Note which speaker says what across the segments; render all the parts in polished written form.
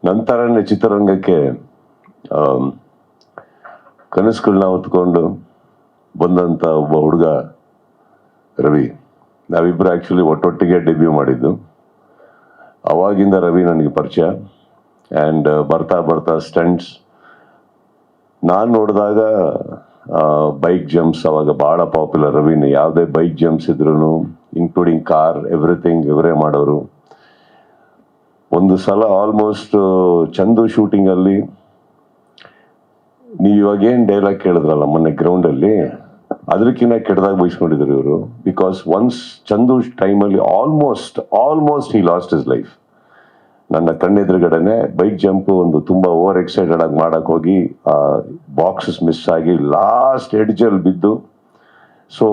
Speaker 1: ನಂತರನೇ ಚಿತ್ರರಂಗಕ್ಕೆ ಕನಸುಗಳನ್ನ ಹೊತ್ಕೊಂಡು ಬಂದಂಥ ಒಬ್ಬ ಹುಡುಗ ರವಿ. ನಾವಿಬ್ಬರು ಆ್ಯಕ್ಚುಲಿ ಒಟ್ಟೊಟ್ಟಿಗೆ ಡೆಬ್ಯೂ ಮಾಡಿದ್ದು. ಅವಾಗಿಂದ ರವಿ ನನಗೆ ಪರಿಚಯ. ಆ್ಯಂಡ್ ಬರ್ತಾ ಬರ್ತಾ ಸ್ಟಂಟ್ಸ್ ನಾನು ನೋಡಿದಾಗ ಬೈಕ್ ಜಂಪ್ಸ್ ಅವಾಗ ಭಾಳ ಪಾಪ್ಯುಲರ್. ರವಿನ ಯಾವುದೇ ಬೈಕ್ ಜಂಪ್ಸ್ ಇದ್ರೂ ಇನ್ಕ್ಲೂಡಿಂಗ್ ಕಾರ್ ಎವ್ರಿಥಿಂಗ್ ಇವರೇ ಮಾಡೋರು. ಒಂದು ಸಲ ಆಲ್ಮೋಸ್ಟ್ ಚಂದು ಶೂಟಿಂಗಲ್ಲಿ ನೀವು ಇವಾಗೇನು ಡೈಲಾಗ್ ಕೇಳಿದ್ರಲ್ಲ ಮೊನ್ನೆ ಗ್ರೌಂಡಲ್ಲಿ, ಅದಕ್ಕಿಂತ ಕೆಟ್ಟದಾಗ ಬಯಸ್ಕೊಂಡಿದ್ರು ಇವರು. ಬಿಕಾಸ್ ಒನ್ಸ್ ಚಂದು ಟೈಮಲ್ಲಿ almost he lost his life. ನನ್ನ ಕಣ್ಣೆದುರುಗಡೆನೆ ಬೈಕ್ ಜಂಪು ಒಂದು ತುಂಬ ಓವರ್ ಎಕ್ಸೈಟೆಡ್ ಆಗಿ ಮಾಡಕ್ಕೆ ಹೋಗಿ ಬಾಕ್ಸಸ್ ಮಿಸ್ ಆಗಿ ಲಾಸ್ಟ್ ಎಡ್ಜಲ್ಲಿ ಬಿದ್ದು. ಸೊ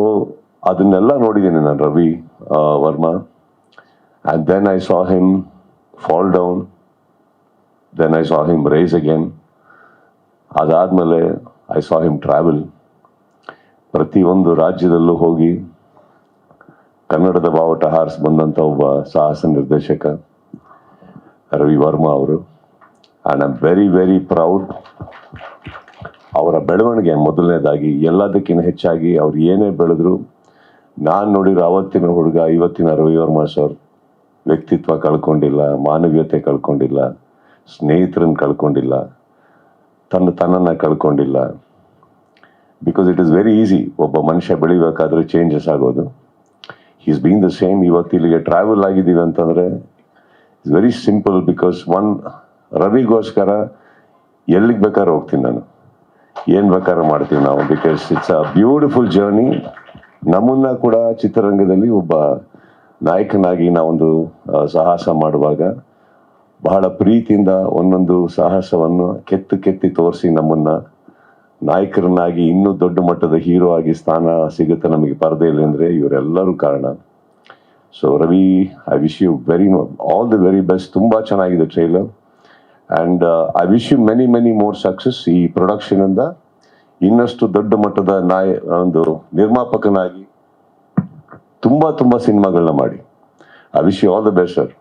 Speaker 1: ಅದನ್ನೆಲ್ಲ ನೋಡಿದ್ದೀನಿ ನಾನು Ravi Varma. And then I saw him fall down, then I saw him rise again. ಅದಾದಮೇಲೆ ಐ ಸಾ ಹಿಮ್ ಟ್ರಾವೆಲ್. ಪ್ರತಿಯೊಂದು ರಾಜ್ಯದಲ್ಲೂ ಹೋಗಿ ಕನ್ನಡದ ಬಾವುಟ ಹಾರಿಸಿ ಬಂದಂಥ ಒಬ್ಬ ಸಾಹಸ ನಿರ್ದೇಶಕ ರವಿ ವರ್ಮಾ ಅವರು. And I am very very proud. ಅವರ ಬೆಳವಣಿಗೆ ಮೊದಲನೇದಾಗಿ, ಎಲ್ಲದಕ್ಕಿಂತ ಹೆಚ್ಚಾಗಿ ಅವ್ರು ಏನೇ ಬೆಳೆದ್ರು, ನಾನು ನೋಡಿರೋ ಅವತ್ತಿನ ಹುಡುಗ ಇವತ್ತಿನ ರವಿ ವರ್ಮಾ ಸರ್ ವ್ಯಕ್ತಿತ್ವ ಕಳ್ಕೊಂಡಿಲ್ಲ, ಮಾನವೀಯತೆ ಕಳ್ಕೊಂಡಿಲ್ಲ, ಸ್ನೇಹಿತರನ್ನು ಕಳ್ಕೊಂಡಿಲ್ಲ, ತನ್ನನ್ನು ಕಳ್ಕೊಂಡಿಲ್ಲ. Because it is very easy ಒಬ್ಬ ಮನುಷ್ಯ ಬೆಳಿಬೇಕಾದ್ರೆ ಚೇಂಜಸ್ ಆಗೋದು. Is been the same. ಇವತ್ತು ಇಲ್ಲಿಗೆ ಟ್ರಾವೆಲ್ ಆಗಿದ್ದೀವಿ ಅಂತಂದರೆ ಇಟ್ಸ್ ವೆರಿ ಸಿಂಪಲ್. ಬಿಕಾಸ್ ರವಿಗೋಸ್ಕರ ಎಲ್ಲಿಗೆ ಬೇಕಾದ್ರೆ ಹೋಗ್ತೀನಿ ನಾನು, ಏನು ಬೇಕಾದ್ರೆ ಮಾಡ್ತೀವಿ ನಾವು. Because it's a beautiful journey. ನಮ್ಮನ್ನ ಕೂಡ ಚಿತ್ರರಂಗದಲ್ಲಿ ಒಬ್ಬ ನಾಯಕನಾಗಿ ನಾವೊಂದು ಸಾಹಸ ಮಾಡುವಾಗ ಬಹಳ ಪ್ರೀತಿಯಿಂದ ಒಂದೊಂದು ಸಾಹಸವನ್ನು ಕೆತ್ತಿ ತೋರಿಸಿ ನಮ್ಮನ್ನ ನಾಯಕರನ್ನಾಗಿ ಇನ್ನೂ ದೊಡ್ಡ ಮಟ್ಟದ ಹೀರೋ ಆಗಿ ಸ್ಥಾನ ಸಿಗುತ್ತೆ ನಮಗೆ ಪರದೆಯಲ್ಲಿ ಅಂದರೆ ಇವರೆಲ್ಲರೂ ಕಾರಣ. So Ravi, I wish you all the very best. ತುಂಬ ಚೆನ್ನಾಗಿದೆ trailer. And I wish you many more success. ಈ ಪ್ರೊಡಕ್ಷನಿಂದ ಇನ್ನಷ್ಟು ದೊಡ್ಡ ಮಟ್ಟದ ಒಂದು ನಿರ್ಮಾಪಕನಾಗಿ ತುಂಬ ಸಿನಿಮಾಗಳನ್ನ ಮಾಡಿ. I wish you all the best sir.